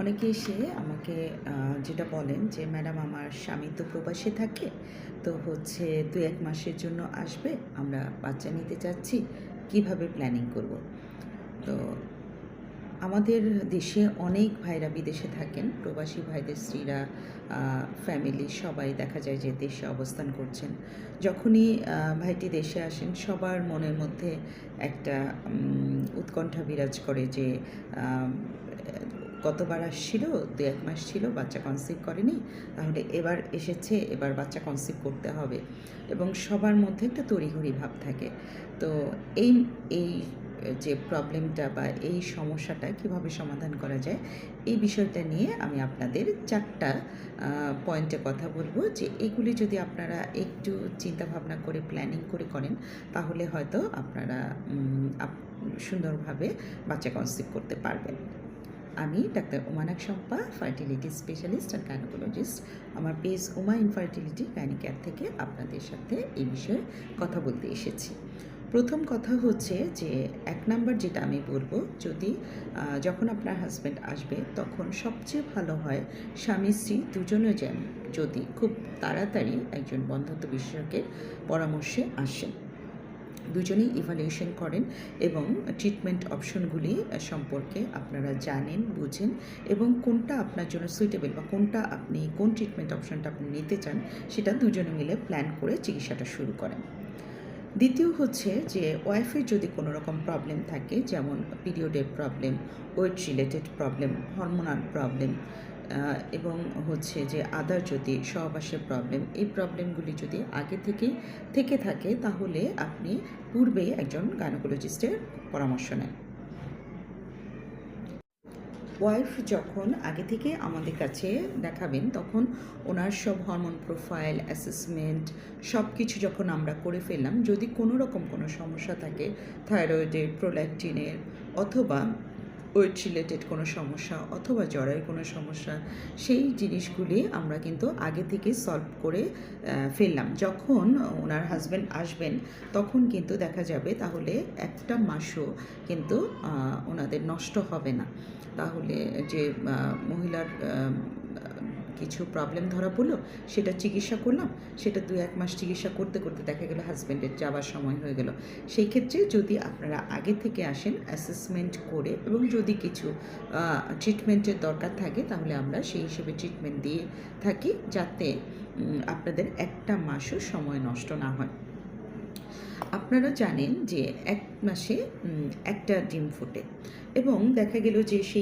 অনেকে এসে আমাকে যেটা বলেন যে, "ম্যাডাম আমার স্বামী তো প্রবাসে থাকে। তো হচ্ছে ২-১ মাসের জন্য আসবে। আমরা বাচ্চা নিতে চাচ্ছি। কিভাবে প্ল্যানিং করব?" তো আমাদের দেশে অনেক ভাইরা বিদেশে থাকেন। প্রবাসী ভাইদের স্ত্রীরা, আ ফ্যামিলি সবাই দেখা যায় যে দেশে অবস্থান করছেন। যখনই ভাইটি দেশে আসেন সবার মনের মধ্যে একটা উৎকণ্ঠা বিরাজ করে যে আম গতবার আসছিল, ২-১ মাস ছিল, বাচ্চা কনসিভ করেনি। তাহলে এবার এসেছে, এবার বাচ্চা কনসিভ করতে হবে। এবং সবার মধ্যে একটা তড়িঘড়ি ভাব থাকে। তো এই এই যে প্রবলেমটা বা এই সমস্যাটা কিভাবে সমাধান করা যায়, এই বিষয়টা নিয়ে আমি আপনাদের ৪ টা পয়েন্টে কথা বলবো যে এগুলি যদি আপনারা একটু চিন্তাভাবনা করে প্ল্যানিং করে করেন, তাহলে হয়তো আপনারা সুন্দরভাবে বাচ্চা কনসিভ করতে পারবেন। আমি ডাক্তার উমানাক শম্পা, ফার্টিলিটি স্পেশালিস্ট আর গাইনোকোলজিস্ট। আমার পেজ উমা ইনফার্টিলিটি গাইনিকেয়ার থেকে আপনাদের সাথে এই বিষয়ে কথা বলতে এসেছি। প্রথম কথা হচ্ছে যে ১ নাম্বার যেটা আমি বলব, যদি যখন আপনার হাসব্যান্ড আসবে তখন সবচেয়ে ভালো হয় স্বামী স্ত্রী দুজনে যেন যদি খুব তাড়াতাড়ি একজন বন্ধ্যাত্ব বিশেষজ্ঞের পরামর্শে আসেন। দুজনেই ইভ্যালুয়েশন করেন এবং ট্রিটমেন্ট অপশনগুলি সম্পর্কে আপনারা জানেন, বুঝেন এবং কোনটা আপনার জন্য সুইটেবল বা কোন ট্রিটমেন্ট অপশনটা আপনি নিতে চান সেটা দুজনে মিলে প্ল্যান করে চিকিৎসাটা শুরু করেন। দ্বিতীয় হচ্ছে যে ওয়াইফের যদি কোনো রকম প্রবলেম থাকে, যেমন পিরিয়ডের problem, weight related problem, hormonal problem এবং হচ্ছে যে আদার যদি সহবাসের প্রবলেম, এই প্রবলেমগুলি যদি আগে থেকেই থেকে থাকে তাহলে আপনি পূর্বে একজন গাইনোকোলজিস্টের পরামর্শ নেন। ওয়াইফ যখন আগে থেকে আমাদের কাছে দেখাবেন তখন ওনার সব হরমোন প্রোফাইল, অ্যাসেসমেন্ট সব কিছু যখন আমরা করে ফেললাম, যদি কোনো রকম কোনো সমস্যা থাকে থাইরয়েডের, প্রোল্যাকটিনের অথবা ওয়েট রিলেটেড কোনো সমস্যা অথবা জরায়ুর কোনো সমস্যা, সেই জিনিসগুলি আমরা কিন্তু আগে থেকে সলভ করে ফেললাম। যখন ওনার হাসব্যান্ড আসবেন তখন কিন্তু দেখা যাবে তাহলে একটা মাসও কিন্তু ওনাদের নষ্ট হবে না। তাহলে যে মহিলার কিছু প্রবলেম ধরা পড়লো, সেটা চিকিৎসা করলাম, সেটা ২-১ মাস চিকিৎসা করতে করতে দেখা গেল হাসব্যান্ডের যাওয়ার সময় হয়ে গেল। সেই ক্ষেত্রে যদি আপনারা আগে থেকে আসেন অ্যাসেসমেন্ট করে এবং যদি কিছু ট্রিটমেন্টের দরকার থাকে তাহলে আমরা সেই হিসেবে ট্রিটমেন্ট দিয়ে থাকি, যাতে আপনাদের একটা মাসও সময় নষ্ট না হয়। আপনারা জানেন যে ১ মাসে একটা ডিম ফোটে এবং দেখা গেল যে সেই